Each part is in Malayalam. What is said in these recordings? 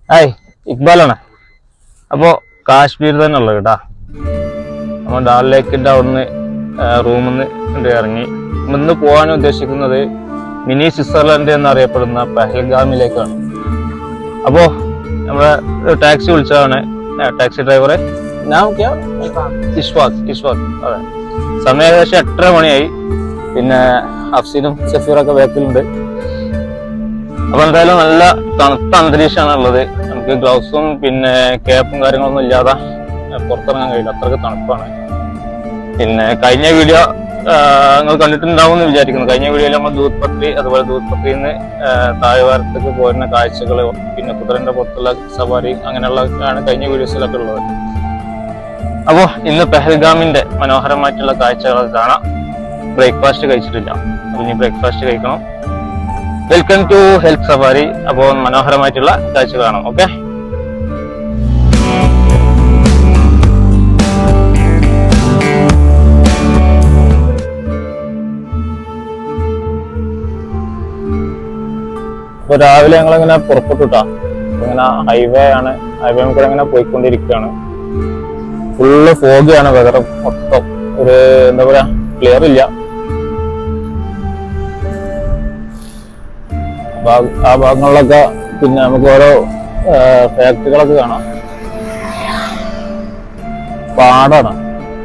ഹായ് ഇക്ബാലാണ്. അപ്പോൾ കാശ്മീർ തന്നെ ഉള്ളത് കേട്ടാ. നമ്മൾ ഡാൽ ലേക്കിൻ്റെ അവിടുന്ന് റൂമിൽ നിന്ന് ഇറങ്ങി ഇന്ന് പോകാൻ ഉദ്ദേശിക്കുന്നത് മിനി സ്വിറ്റ്സർലൻഡ് എന്നറിയപ്പെടുന്ന പെഹൽഗാമിലേക്കാണ്. അപ്പോൾ നമ്മളെ ടാക്സി വിളിച്ചതാണ് ടാക്സി ഡ്രൈവറെ. ഞാൻ ഇഷ്വാഖ് അതെ. സമയം ഏകദേശം 8:30 മണിയായി. പിന്നെ അഫ്സീനും സഫീറൊക്കെ ബാക്കിലുണ്ട്. അപ്പൊ എന്തായാലും നല്ല തണുത്ത അന്തരീക്ഷമാണ് ഉള്ളത്. നമുക്ക് ഗ്ലൗസും പിന്നെ ക്യാപ്പും കാര്യങ്ങളൊന്നും ഇല്ലാതെ പുറത്തിറങ്ങാൻ കഴിയില്ല, അത്രയ്ക്ക് തണുപ്പാണ്. പിന്നെ കഴിഞ്ഞ വീഡിയോ നിങ്ങൾ കണ്ടിട്ടുണ്ടാവും എന്ന് വിചാരിക്കുന്നു. കഴിഞ്ഞ വീഡിയോയിൽ നമ്മൾ ദൂത് പത്രി, അതുപോലെ ദൂത് പത്രിയിൽ നിന്ന് താഴ്വാരത്തേക്ക് പോരുന്ന കാഴ്ചകൾ, പിന്നെ കുതിരന്റെ പുറത്തുള്ള സവാരി, അങ്ങനെയുള്ള കഴിഞ്ഞ വീഡിയോസിലൊക്കെ ഉള്ളത്. അപ്പോൾ ഇന്ന് പെഹൽഗാമിന്റെ മനോഹരമായിട്ടുള്ള കാഴ്ചകളൊക്കെ കാണാം. ബ്രേക്ക്ഫാസ്റ്റ് കഴിച്ചിട്ടില്ല, അപ്പൊ ഇനി ബ്രേക്ക്ഫാസ്റ്റ് കഴിക്കണം. Welcome to health safari. അപ്പോൾ മനോഹരമായിട്ടുള്ള കാഴ്ച കാണാം. ഓക്കെ, അപ്പൊ രാവിലെ ഞങ്ങളിങ്ങനെ പുറപ്പെട്ടുട്ടാ. ഇങ്ങനെ ഹൈവേ ആണ്, ഹൈവേ കൂടെ ഇങ്ങനെ പോയിക്കൊണ്ടിരിക്കുകയാണ്. ഫുള്ള് ഫോഗിയാണ്, വെതർ മൊത്തം ഒരു എന്താ പറയാ ക്ലിയർ ഇല്ല. ആ ഭാഗങ്ങളിലൊക്കെ പിന്നെ നമുക്ക് ഓരോ ഫാക്ടറികളൊക്കെ കാണാം. പാടാണ്,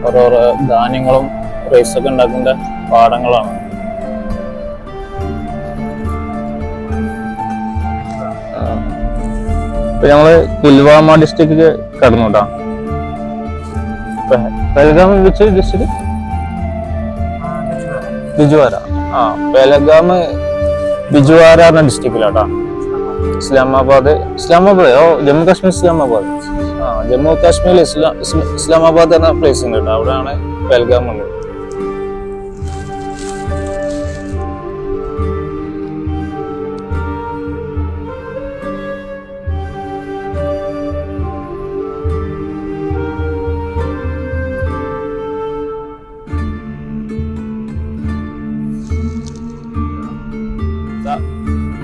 ഓരോരോ ധാന്യങ്ങളും റൈസൊക്കെ ഉണ്ടാക്കുന്ന പാടങ്ങളാണ്. ഇപ്പൊ ഞങ്ങള് പുൽവാമ ഡിസ്ട്രിക്റ്റ് കടന്നുട്ടാ. പെഹൽഗാം വെച്ച് ഡിസ്ട്രിക്ട് ബിജുവാര. പെഹൽഗാം ബിജുവാര എന്ന ഡിസ്ട്രിക്റ്റിലാട്ടാ. ഇസ്ലാമാബാദ് ഓ ജമ്മു കാശ്മീർ ഇസ്ലാമാബാദ്. ജമ്മു കാശ്മീരിൽ ഇസ്ലാമാബാദ് എന്ന പ്ലേസ് ഉണ്ട് കേട്ടോ. അവിടെയാണ് പെഹൽഗാം ഉള്ളത്.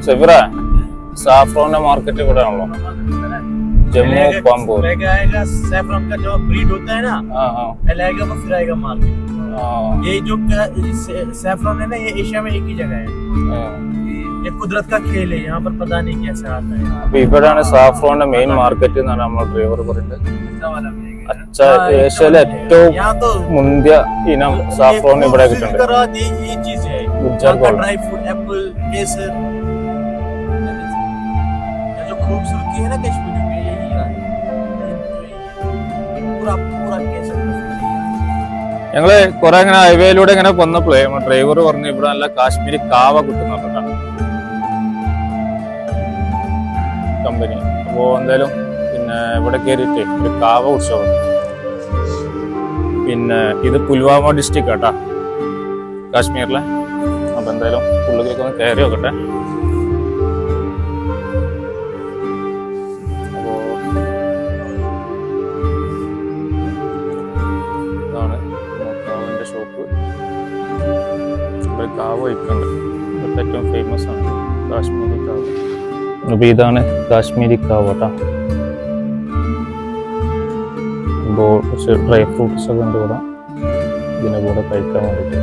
സഫീറ, സാഫ്രോന്റെ മാർക്കറ്റ് ഇവിടെ ആണല്ലോ, जम्मू पाम्बोर आएगा सैफरन का जो ब्रीड होता है ना, आएगा वो फिर आएगा मार्केट। ये जो सैफरन है ना, ये एशिया में एक ही जगह है। ये कुदरत का खेल है, यहाँ पर पता नहीं कैसे आता है। അപ്പൊ ഇവിടെയാണ് സാഫ്രോന്റെ മെയിൻ മാർക്കറ്റ് എന്നാണ് നമ്മുടെ ഡ്രൈവർ പറയുന്നത്. ഏഷ്യയിലെ ഏറ്റവും മുന്തിയ ഇനം സാഫ്രോൺ ഇവിടെ കിട്ടുന്നുണ്ട്. ड्राई फ्रूट, एप्पल, केसर, जो खूबसूरती है ना कश्मीर में, यही है पूरा केसर। ഞങ്ങള് കുറെ ഇങ്ങനെ ഹൈവേയിലൂടെ ഇങ്ങനെ വന്നപ്പോഴേ ഡ്രൈവർ പറഞ്ഞു ഇവിടെ നല്ല കാശ്മീരി കാവ കിട്ടുന്നുണ്ട് കമ്പനി. അപ്പോ എന്തായാലും പിന്നെ ഇവിടെ കയറിയിട്ട് ഒരു കാവ കുടിച്ചോ. പിന്നെ ഇത് പുൽവാമ ഡിസ്ട്രിക്റ്റ് കേട്ടാ, കാശ്മീരിലെ. അപ്പൊ എന്തായാലും ഉള്ളിലേക്ക് ഒന്ന് കയറി നോക്കട്ടെ. അപ്പോ ഇതാണ് കാവിന്റെ ഷോപ്പ്. ഇവിടെ കാവ് വയ്ക്കുന്നുണ്ട്. ഇവിടുത്തെ ഏറ്റവും ഫേമസ് ആണ് കാശ്മീരി കാവ്. അപ്പൊ ഇതാണ് കാശ്മീരി കാവ് കേട്ടാ. കുറച്ച് ഡ്രൈ ഫ്രൂട്ട്സ് ഒക്കെ ഉണ്ട് ഇവിടെ, ഇതിനെ കൂടെ കഴിക്കാൻ വേണ്ടിയിട്ട്.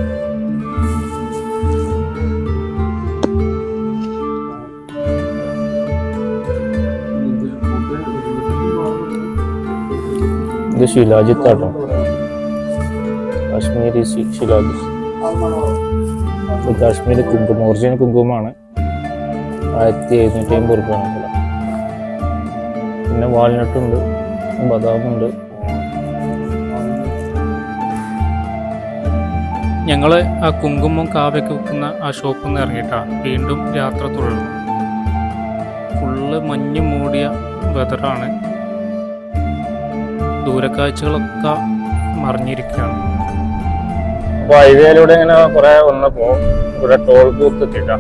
ഇത് ശിലാജിത്ത് ആട്ടോ, കാശ്മീരി ശിലാജിത്ത്. കാശ്മീരി കുങ്കുമം, ഒറിജിനൽ കുങ്കുമമാണ്. 1750 രൂപയാണ്. പിന്നെ വാൾനട്ടുണ്ട്, ബദാമുണ്ട്. ഞങ്ങൾ ആ കുങ്കുമം കാവ്യൊക്കെ വെക്കുന്ന ആ ഷോപ്പിൽ നിന്ന് ഇറങ്ങിയിട്ടാണ് വീണ്ടും യാത്ര തുടർന്നു. ഫുള്ള് മഞ്ഞ് മൂടിയ വെതറാണ്, ദൂരക്കാഴ്ചകളൊക്കെ മറിഞ്ഞിരിക്കുകയാണ്. അപ്പൊ ഹൈവേയിലൂടെ ഇങ്ങനെ കുറെ വന്നപ്പോ ഇവിടെ ടോൾ ബൂത്ത് എത്തിട്ടാ.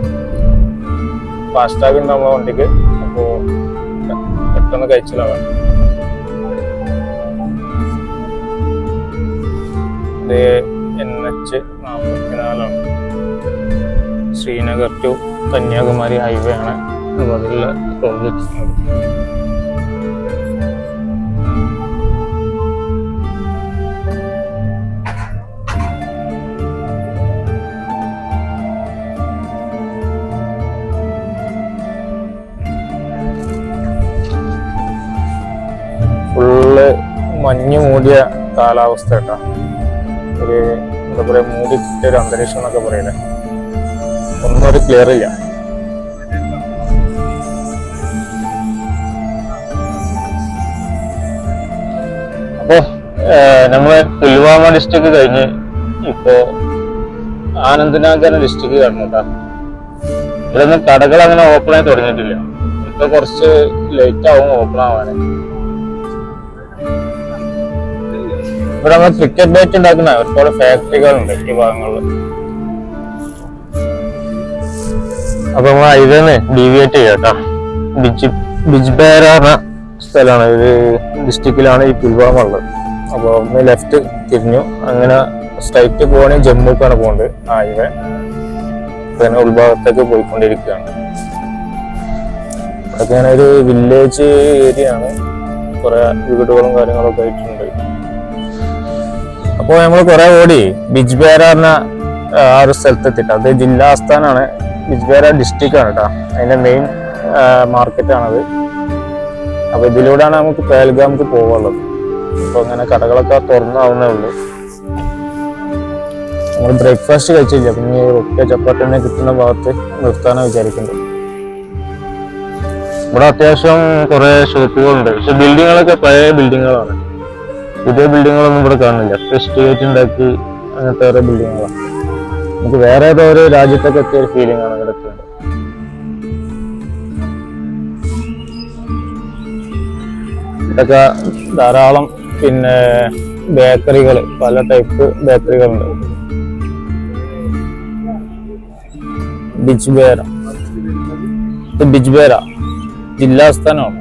ഫാസ്ടാഗ് ഉണ്ട് നമ്മളെ വണ്ടിക്ക്. അപ്പോ പെട്ടെന്ന് കഴിച്ചിലാവാൻ. ഇത് NH44 Srinagar to Kanyakumari highway ആണ്. അപ്പോൾ അതിലുള്ള ടോൾ ബൂത്ത് മഞ്ഞ് മൂടിയ കാലാവസ്ഥ കേട്ടോ. ഒരു എന്താ പറയുക, മൂടി കിട്ടിയ ഒരു അന്തരീക്ഷം എന്നൊക്കെ പറയില്ലേ, ഒന്നും ഒരു ക്ലിയർ ഇല്ല. അപ്പോ നമ്മള് പുൽവാമ ഡിസ്ട്രിക്ട് കഴിഞ്ഞ് ഇപ്പോ ആനന്ദ്നാഗർ ഡിസ്ട്രിക്ട് കാണുന്നു കേട്ടോ. ഇവിടെ ഒന്നും കടകൾ അങ്ങനെ ഓപ്പൺ ആയി തുടങ്ങിയിട്ടില്ല. ഇപ്പൊ കുറച്ച് ലേറ്റ് ആവും ഓപ്പൺ ആവാന്. ഇവിടെ നമ്മൾ ക്രിക്കറ്റ് ബാറ്റ് ഉണ്ടാക്കുന്ന ഒരുപാട് ഫാക്ടറികളുണ്ട് ഈ ഭാഗങ്ങളിൽ. അപ്പൊ നമ്മൾ ഹൈവേന്ന് ഡീവിയേറ്റ് ചെയ്യാം കേട്ടോ. ബിജ്ബേര എന്ന സ്ഥലമാണ്, ഒരു ഡിസ്ട്രിക്റ്റിലാണ് ഈ പുൽവാമ ഉള്ളത്. അപ്പോൾ ഒന്ന് ലെഫ്റ്റ് തിരിഞ്ഞു, അങ്ങനെ സ്ട്രൈറ്റ് പോകണമെങ്കിൽ ജമ്മുക്കാണ് പോകുന്നത് ഹൈവേ. പിന്നെ ഉൾഭാഗത്തേക്ക് പോയിക്കൊണ്ടിരിക്കുകയാണ്. അതൊക്കെ അങ്ങനെ ഒരു വില്ലേജ് ഏരിയ ആണ്, കുറെ വീടുകളും കാര്യങ്ങളൊക്കെ ആയിട്ടുണ്ട്. അപ്പോൾ നമ്മൾ കുറെ ഓടി ബിജ്ബേര എന്ന ആ ഒരു സ്ഥലത്തെത്തിട്ട്, അത് ജില്ലാ ആസ്ഥാനാണ്, ബിജ്ബേര ഡിസ്ട്രിക്റ്റ് ആണ് കേട്ടോ. അതിന്റെ മെയിൻ മാർക്കറ്റാണത്. അപ്പൊ ഇതിലൂടെയാണ് നമുക്ക് പേൽഗാമിക്ക് പോകാനുള്ളത്. അപ്പൊ അങ്ങനെ കടകളൊക്കെ തുറന്നാവുന്നേ ഉള്ളൂ. നമ്മൾ ബ്രേക്ക്ഫാസ്റ്റ് കഴിച്ചില്ല, പിന്നെ റൊട്ടിയ ചപ്പാത്തി തന്നെ കിട്ടുന്ന ഭാഗത്ത് നിർത്താനാണ് വിചാരിക്കുന്നത്. ഇവിടെ അത്യാവശ്യം കുറെ ഷോപ്പുകളുണ്ട്, പക്ഷെ ബിൽഡിങ്ങുകളൊക്കെ പഴയ ബിൽഡിങ്ങുകളാണ്. പുതിയ ബിൽഡിങ്ങുകളൊന്നും ഇവിടെ കാണില്ല. എസ്റ്റേറ്റ് ഉണ്ടാക്കി അങ്ങനത്തെ ഓരോ ബിൽഡിങ്ങുകളാണ്. നമുക്ക് വേറെ ഏതോ ഒരു രാജ്യത്തൊക്കെ എത്തിയ ഒരു ഫീലിംഗ് ആണ് ഇവിടെ. ഇതൊക്കെ ധാരാളം പിന്നെ ബേക്കറികൾ, പല ടൈപ്പ് ബേക്കറികളുണ്ട്. ബിജ്ബേര, ഇത് ബിജ്ബേര ജില്ലാ ആസ്ഥാനമാണ്.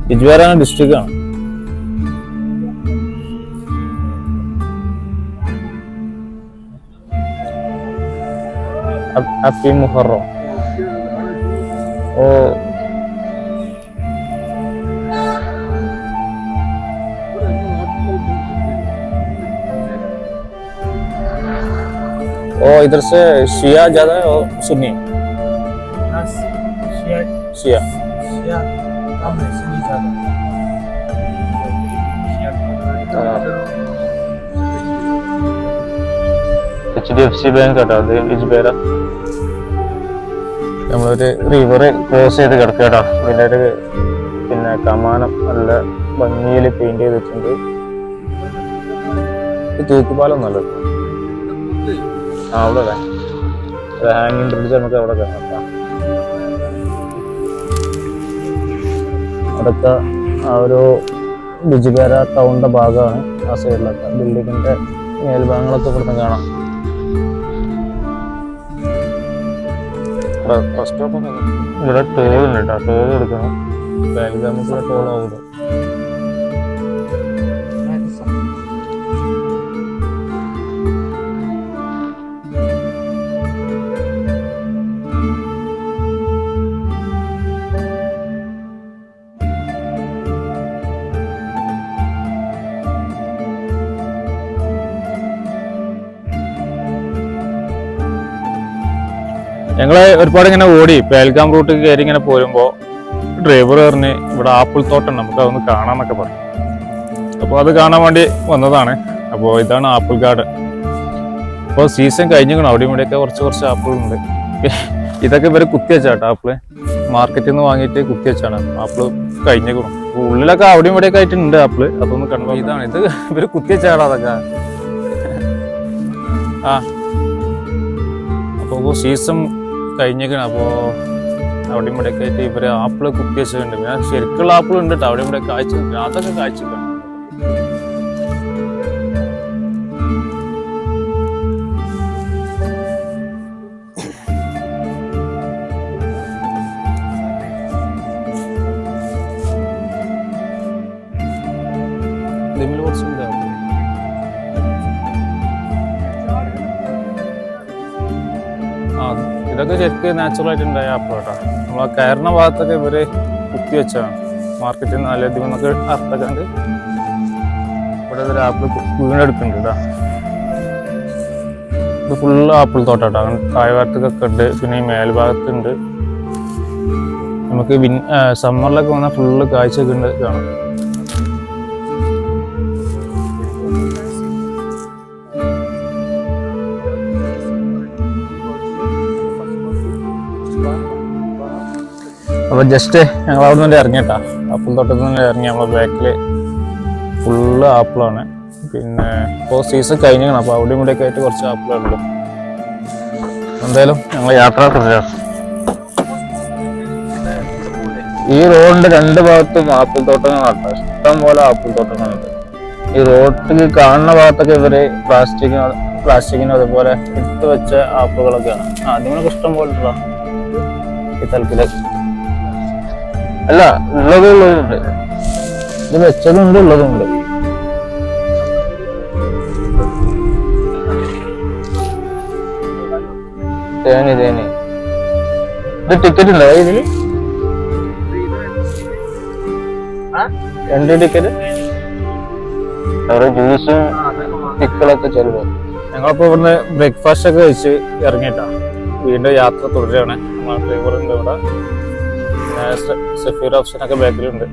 ബിജ്ബേര ഡിസ്ട്രിക്റ്റ് ആണ്. ഹാപ്പി മുഹറം. इधर से शिया ज्यादा है और सुन्नी? शिया कम है, सुन्नी ज्यादा। HDFC bank Bijbehara. നമ്മളൊരു റിവർ ക്രോസ് ചെയ്ത് കിടക്കുക കേട്ടോ. ഇതിൻ്റെ ഒരു പിന്നെ കമാനം നല്ല ഭംഗിയിൽ പെയിന്റ് ചെയ്തിട്ടുണ്ട്. തൂക്കുപാലം നല്ലത്. അവിടെ ഹാങ്ങിങ് ബ്രിഡ്ജ് നമുക്ക് അവിടെ കാണാം. അവിടുത്തെ ആ ഒരു ബിജ്ബേര ടൗണിന്റെ ഭാഗമാണ് ആ സൈഡിലൊക്കെ. ബിൽഡിങ്ങിന്റെ മേൽഭാഗങ്ങളൊക്കെ ഇവിടുന്ന് കാണാം. ഇവിടെ ടോൾ ഉണ്ട് കേട്ടോ, ടോൾ എടുക്കണം. പേൽഗാമിക്കുള്ള ടോൾ ആവുന്നു. ഞങ്ങള് ഒരുപാട് ഇങ്ങനെ ഓടി പേൽഗാം റൂട്ട് കയറി ഇങ്ങനെ പോരുമ്പോൾ ഡ്രൈവർ പറഞ്ഞ് ഇവിടെ ആപ്പിൾ തോട്ടം നമുക്ക് അതൊന്ന് കാണാന്നൊക്കെ പറഞ്ഞു. അപ്പോൾ അത് കാണാൻ വേണ്ടി വന്നതാണ്. അപ്പോൾ ഇതാണ് ആപ്പിൾ ഗാർഡൻ. അപ്പോൾ സീസൺ കഴിഞ്ഞിരിക്കണം. അവിടെയും ഇവിടെയൊക്കെ കുറച്ച് ആപ്പിൾ ഉണ്ട്. ഇതൊക്കെ ഇവര് കുത്തി വെച്ചാട്ടോ, ആപ്പിള് മാർക്കറ്റിൽ നിന്ന് വാങ്ങിയിട്ട് കുത്തി വെച്ചാണ്. ആപ്പിള് കഴിഞ്ഞിരിക്കണം. ഉള്ളിലൊക്കെ അവിടെയും ഇവിടെയൊക്കെ ആയിട്ടുണ്ട് ആപ്പിള്. അതൊന്ന് കണ്ടു. ഇതാണ് ഇത് ഇവര് കുത്തി വെച്ചാടാ അതൊക്കെ. അപ്പോൾ സീസൺ കഴിഞ്ഞേക്കണം. അപ്പോൾ അവിടെ ഇവിടെയൊക്കെ ആയിട്ട് ഇവര് ആപ്പിള് കുത്തി വെച്ചിട്ടുണ്ട്. പിന്നെ ശരിക്കുള്ള ആപ്പിൾ ഉണ്ട് കേട്ടോ, അവിടെ ഇവിടെ കാഴ്ച, അതൊക്കെ കാഴ്ചക്കാണ്. ഇതൊക്കെ ശരിക്കും നാച്ചുറൽ ആയിട്ട് ഉണ്ടായ ആപ്പിൾ കേട്ടോ. നമ്മളെ കയറുന്ന ഭാഗത്തൊക്കെ ഇവര് കുത്തി വെച്ചാണ്. മാർക്കറ്റിൽ നിന്ന് നാലധികം എന്നൊക്കെ അർത്ഥക്കാണ്ട് ഇവിടെ ഒരു ആപ്പിൾ വീണെടുക്കുന്നുണ്ട് കേട്ടോ. ഇത് ഫുള്ള് ആപ്പിൾ തോട്ടാട്ടോ. താഴ്ഭാഗത്തൊക്കെ ഉണ്ട്, പിന്നെ ഈ മേൽഭാഗത്തുണ്ട്. നമുക്ക് സമ്മറിലൊക്കെ വന്നാൽ ഫുള്ള് കാഴ്ചയൊക്കെ ഉണ്ട് കാണാം. അപ്പോൾ ജസ്റ്റ് ഞങ്ങൾ അവിടെ നിന്ന് ഇറങ്ങിയിട്ടാ, ആപ്പിൾ തോട്ടത്തിൽ നിന്ന് ഇറങ്ങി. നമ്മളെ ബാക്കിൽ ഫുള്ള് ആപ്പിളാണ്. പിന്നെ ഇപ്പോൾ സീസൺ കഴിഞ്ഞാണ്, അപ്പോൾ അവിടെയും ഇവിടെയൊക്കെ ആയിട്ട് കുറച്ച് ആപ്പിളുള്ളൂ. എന്തായാലും ഞങ്ങൾ യാത്ര തുടരാം. ഈ റോഡിന്റെ രണ്ട് ഭാഗത്തും ആപ്പിൾ തോട്ടങ്ങളാണ്, ഇഷ്ടം പോലെ ആപ്പിൾ തോട്ടങ്ങളുണ്ട്. ഈ റോഡിൽ കാണുന്ന ഭാഗത്തൊക്കെ ഇവര് പ്ലാസ്റ്റിക്കിനും അതുപോലെ എടുത്തു വെച്ച ആപ്പുകളൊക്കെയാണ്. അതിനൊക്കെ ഇഷ്ടം പോലെ ഈ തലത്തില് അല്ല ഉള്ളതുണ്ട്, ഇത് വെച്ചതുണ്ട് ഉള്ളതുണ്ട്. തേനി ഇത് ടിക്കറ്റ് ഉണ്ടോ ഇതില്? 2 ടിക്കറ്റ്. ജ്യൂസും പിക്കിളൊക്കെ ചെലവ്. ഞങ്ങളിപ്പോ ഇവിടുന്ന് ബ്രേക്ക്ഫാസ്റ്റ് ഒക്കെ കഴിച്ച് ഇറങ്ങിയിട്ടാ വീണ്ടും യാത്ര തുടരുകയാണ്. നമ്മളെ ഡ്രൈവറുണ്ട് ഇവിടെ, സഫീർ ഓപ്ഷനൊക്കെ ബാക്കിലുണ്ട്.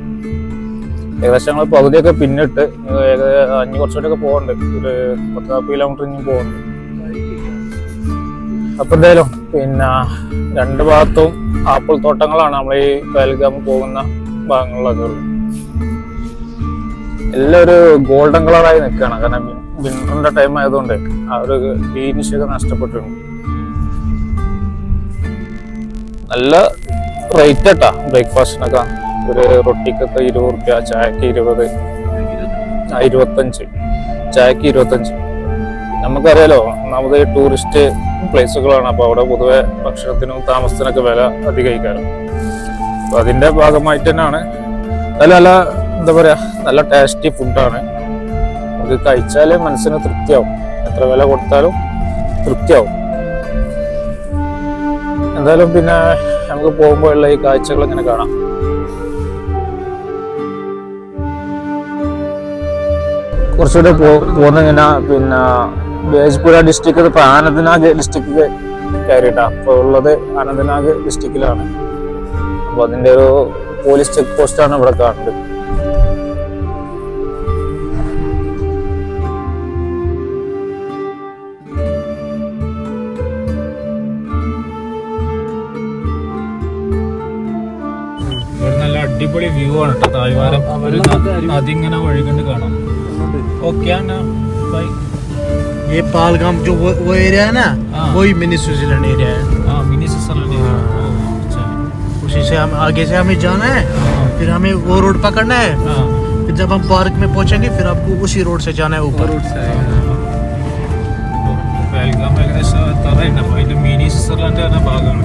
ഏകദേശം ഞങ്ങൾ പകുതിയൊക്കെ പിന്നിട്ട് കുറച്ചുകൂടെയൊക്കെ പോകണ്ട്, ഒരു 10-40 കിലോമീറ്റർ ഇനി പോകുന്നുണ്ട്. അപ്പൊ എന്തായാലും പിന്നെ രണ്ട് ഭാഗത്തും ആപ്പിൾ തോട്ടങ്ങളാണ് നമ്മൾ ഈ പഹൽഗാം പോകുന്ന ഭാഗങ്ങളിലൊക്കെ ഉള്ളത്. എല്ലാം ഒരു ഗോൾഡൻ കളറായി നിൽക്കുകയാണ്, കാരണം വിന്ററിന്റെ ടൈം ആയതുകൊണ്ട് ആ ഒരു ഗ്രീനിഷൊക്കെ നഷ്ടപ്പെട്ടിട്ടുണ്ട്. നല്ല റേറ്റ് കേട്ടാ ബ്രേക്ക്ഫാസ്റ്റിനൊക്കെ. ഒരു റൊട്ടിക്കൊക്കെ 20 റുപ്യ, ചായക്ക് 20, 25, ചായക്ക് 25. നമുക്കറിയാലോ, ഒന്നാമത് ടൂറിസ്റ്റ് പ്ലേസുകളാണ്, അപ്പോൾ അവിടെ പൊതുവെ ഭക്ഷണത്തിനും താമസത്തിനൊക്കെ വില അധികമായിരിക്കും. അപ്പൊ അതിന്റെ ഭാഗമായിട്ട് തന്നെയാണ്. നല്ല എന്താ പറയാ, നല്ല ടേസ്റ്റി ഫുഡാണ്. നമുക്ക് കഴിച്ചാലേ മനസ്സിന് തൃപ്തിയാവും, എത്ര വില കൊടുത്താലും തൃപ്തിയാവും. എന്തായാലും പിന്നെ നമുക്ക് പോകുമ്പോഴുള്ള ഈ കാഴ്ചകൾ ഇങ്ങനെ കാണാം. കുറച്ചുകൂടെ പോകുന്നിങ്ങനെ പിന്നെ ബേജ്പുര ഡിസ്ട്രിക്ട്, ഇപ്പൊ അനന്ത്നാഗ് ഡിസ്ട്രിക്ട് കയറിയിട്ടാ. അപ്പൊ ഉള്ളത് അനന്ത്നാഗ് ഡിസ്ട്രിക്റ്റിലാണ്. അപ്പൊ അതിന്റെ ഒരു പോലീസ് ചെക്ക് പോസ്റ്റാണ് ഇവിടെ കാണുന്നത്. നല്ല അടിപൊളി വ്യൂ ആണ് കേട്ടോ, താഴ്വാരം. അതിങ്ങനെ ഒഴുകണ്ട് കാണാം. Okay bye. ये पहलगाम जो वो एरिया है ना, वही मिनी स्विट्जरलैंड एरिया है। Mini Switzerland area. उसी से हम आगे से हमें जाना है, फिर हमें वो रोड पकड़ना है। फिर जब हम पार्क में पहुंचेंगे फिर आपको उसी रोड से जाना है, ऊपर रोड से। പഹൽഗാം ഏകദേശം എത്താറായിട്ടുണ്ട്. അപ്പോൾ അതിൻ്റെ മിനി സ്വിറ്റ്സർലാൻഡ് എന്ന ഭാഗമാണ്.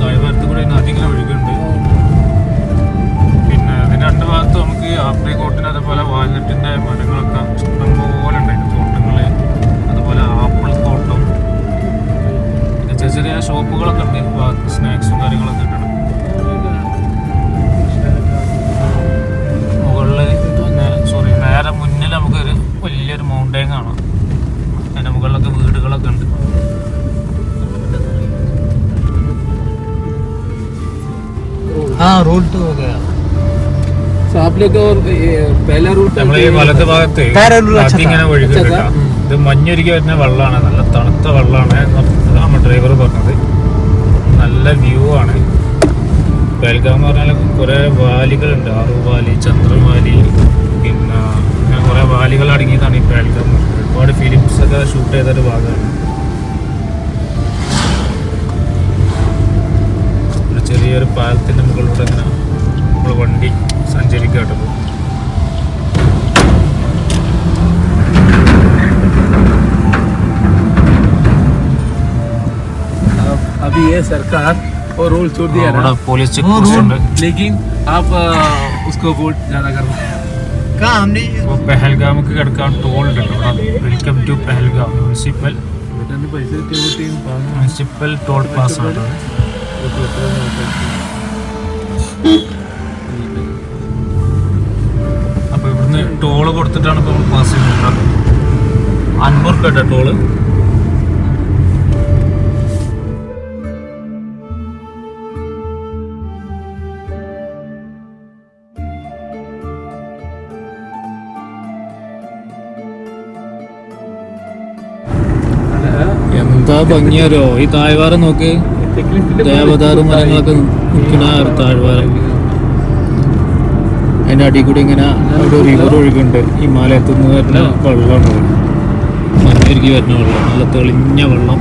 താഴ്വാരത്ത് കൂടെ നദികൾ ഒഴുകുന്നുണ്ട്. പിന്നെ അതിൻ്റെ രണ്ട് ഭാഗത്ത് നമുക്ക് ആപ്രിക്കോട്ടിന് അതുപോലെ വാൽനട്ടിൻ്റെ മരങ്ങളൊക്കെ ഇഷ്ടംപോലെ ഉണ്ടായിരുന്നു. തോട്ടങ്ങൾ, അതുപോലെ ആപ്പിൾ തോട്ടം, പിന്നെ ചെറിയ ചെറിയ ഷോപ്പുകളൊക്കെ ഉണ്ട്, ഭാഗത്ത് സ്നാക്സും കാര്യങ്ങളൊക്കെ ഉണ്ട്. മുകളിൽ നേരെ മുന്നിൽ നമുക്കൊരു വലിയൊരു മൗണ്ടെയിൻ കാണാം. അതിൻ്റെ മുകളിലൊക്കെ വീടുകളൊക്കെ ഉണ്ട്. हाँ रोड तो हो गया। നമ്മളെ ഈ വലത് ഭാഗത്ത് അതിങ്ങനെ ഒഴുകുന്നുണ്ട്. ഇത് മഞ്ഞൊരുക്കി വരുന്ന വെള്ളമാണ്, നല്ല തണുത്ത വെള്ളമാണ് നമ്മുടെ ഡ്രൈവർ പറഞ്ഞത്. നല്ല വ്യൂ ആണ്. പഹൽഗാം എന്ന് പറഞ്ഞാൽ കുറെ വാലികളുണ്ട്, ആറു വാലി, ചന്ദ്രൻ വാലി, പിന്നെ അങ്ങനെ കുറെ വാലികൾ അടങ്ങിയതാണ് ഈ പഹൽഗാം. ഒരുപാട് ഫിലിംസ് ഒക്കെ ഷൂട്ട് ചെയ്തൊരു ഭാഗമാണ്. ഒരു ചെറിയൊരു പാലത്തിന്റെ മുകളിലൂടെ ഇങ്ങനെ നമ്മൾ വണ്ടി സഞ്ചരിക്കാട്ടുള്ളൂ. अभी ये सरकार और रोल छोड़ दिया ना, पुलिस चेक पोस्ट है, लेकिन आप उसको वोट ज्यादा करो। कहाँ हमने वो पहलगाम के गड़कान toll welcome to Pahalgam municipal municipal toll pass ആണ്. അപ്പൊ ഇവിടുന്ന് ടോള് കൊടുത്തിട്ടാണ് ഇപ്പോൾ പാസ് ചെയ്യുന്നത്. 50 രൂപ ടോള്. എന്താ ഭംഗിയാരോ ഈ താഴ്വാരം നോക്ക്. ദേവദാരു മരങ്ങളൊക്കെ നിൽക്കുന്ന ഒരു താഴ്വാരം. അതിൻ്റെ അടിയിൽ കൂടി ഇങ്ങനെ ഒരു റിവർ ഒഴുകുന്നുണ്ട്. ഹിമാലയത്തിൽ നിന്ന് വരുന്ന വെള്ളമാണ്, മഞ്ഞൊരുക്കി വരുന്ന വെള്ളം, നല്ല തെളിഞ്ഞ വെള്ളം.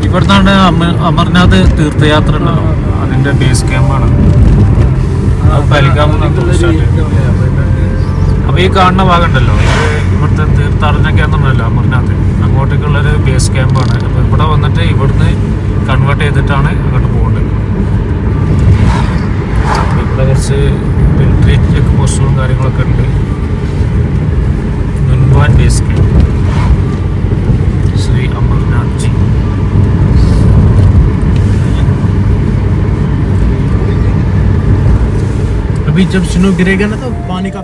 ഇവിടുന്നാണ് അമർനാഥ് തീർത്ഥയാത്ര ഉണ്ടല്ലോ, അതിൻ്റെ ബേസ് ക്യാമ്പാണ്. അപ്പോൾ ഈ കാണുന്ന ഭാഗം ഉണ്ടല്ലോ, ഇത് ഇവിടുത്തെ തീർത്ഥാടന കേന്ദ്രമല്ലോ അമർനാഥ്, അങ്ങോട്ടേക്കുള്ളൊരു ബേസ് ക്യാമ്പാണ്. അപ്പോൾ ഇവിടെ വന്നിട്ട് ഇവിടുന്ന് കൺവേർട്ട് ചെയ്തിട്ടാണ് അങ്ങോട്ട് പോകേണ്ടത്. ഇവിടെ കുറച്ച് മിലിറ്ററി ചെക്ക് പോസ്റ്റുകളും കാര്യങ്ങളൊക്കെ ഉണ്ട്. Nunwan base camp, Shri Amarnath ji. अभी जब स्नो गिरेगा ना तो पानी का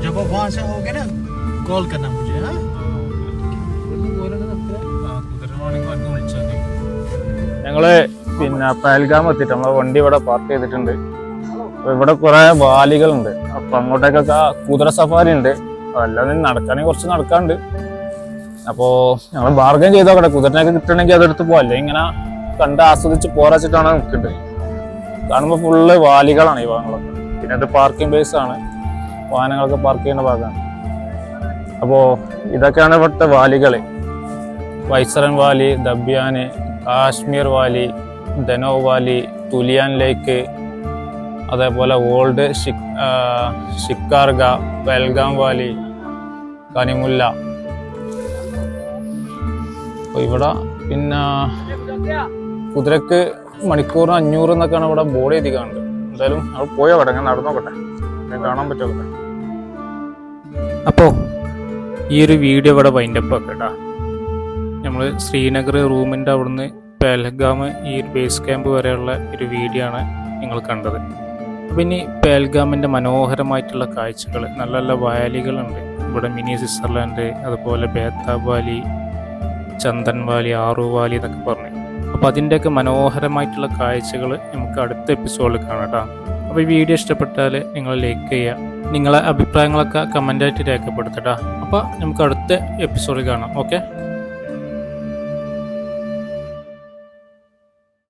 जब आप वहाँ से आओगे ना कॉल करना मुझे। हाँ ഞങ്ങള് പിന്നെ പഹൽഗാം എത്തിയിട്ട് നമ്മളെ വണ്ടി ഇവിടെ പാർക്ക് ചെയ്തിട്ടുണ്ട്. അപ്പൊ ഇവിടെ കുറെ വാലികളുണ്ട്. അപ്പൊ അങ്ങോട്ടേക്കൊക്കെ കുതിര സഫാരി ഉണ്ട്. അതല്ലാതെ നടക്കാണെങ്കിൽ കുറച്ച് നടക്കാണ്ട്. അപ്പോ ഞങ്ങൾ ബാർഗൈൻ ചെയ്തോക്കട്ടെ, കുതിരനൊക്കെ കിട്ടണമെങ്കിൽ അതെടുത്ത് പോവല്ലേ, ഇങ്ങനെ കണ്ട് ആസ്വദിച്ച് പോരാച്ചിട്ടാണ് നിൽക്കുന്നത്. കാണുമ്പോൾ ഫുള്ള് വാലികളാണ് ഈ ഭാഗങ്ങളൊക്കെ. പിന്നെ അത് പാർക്കിംഗ് ബേസ് ആണ്, വാഹനങ്ങളൊക്കെ പാർക്ക് ചെയ്യുന്ന ഭാഗമാണ്. അപ്പോൾ ഇതൊക്കെയാണ് ഇവിടുത്തെ വാലികൾ. വൈസറൻ വാലി, ദബ്യാന്, കാശ്മീർ വാലി, ധനോ വാലി, തുലിയാൻ ലേക്ക്, അതേപോലെ ഓൾഡ് ഷിക്കാർഗ, പെൽഗാം വാലി, കനിമുല്ല. അപ്പോൾ ഇവിടെ പിന്നെ കുതിരക്ക് മണിക്കൂറിന് 500 എന്നൊക്കെയാണ് ഇവിടെ ബോർഡ് എഴുതി കാണുന്നത്. എന്തായാലും അവിടെ പോയോട്ടെ, ഞാൻ നടന്നോക്കട്ടെ, കാണാൻ പറ്റുമോ. അപ്പോൾ ഈ ഒരു വീഡിയോ ഇവിടെ വൈൻഡപ്പ് ആക്കാം കേട്ടോ. നമ്മൾ ശ്രീനഗർ റൂമിൻ്റെ അവിടുന്ന് പെഹൽഗാം ഈ ബേസ് ക്യാമ്പ് വരെയുള്ള ഒരു വീഡിയോ ആണ് നിങ്ങൾ കണ്ടത്. അപ്പം ഇനി പെഹൽഗാമിൻ്റെ മനോഹരമായിട്ടുള്ള കാഴ്ചകൾ, നല്ല നല്ല വാലികളുണ്ട് ഇവിടെ. മിനി സ്വിറ്റ്സർലാൻഡ്, അതുപോലെ ബേതാബ് വാലി, ചന്ദൻ വാലി, ആറു വാലി എന്നൊക്കെ പറഞ്ഞു. അപ്പോൾ അതിൻ്റെയൊക്കെ മനോഹരമായിട്ടുള്ള കാഴ്ചകൾ നമുക്ക് അടുത്ത എപ്പിസോഡിൽ കാണാം കേട്ടോ. അപ്പോൾ ഈ വീഡിയോ ഇഷ്ടപ്പെട്ടാൽ നിങ്ങൾ ലൈക്ക് ചെയ്യുക, നിങ്ങളെ അഭിപ്രായങ്ങളൊക്കെ കമൻ്റായിട്ട് രേഖപ്പെടുത്തട്ടോ. അപ്പോൾ നമുക്ക് അടുത്ത എപ്പിസോഡിൽ കാണാം. ഓക്കെ.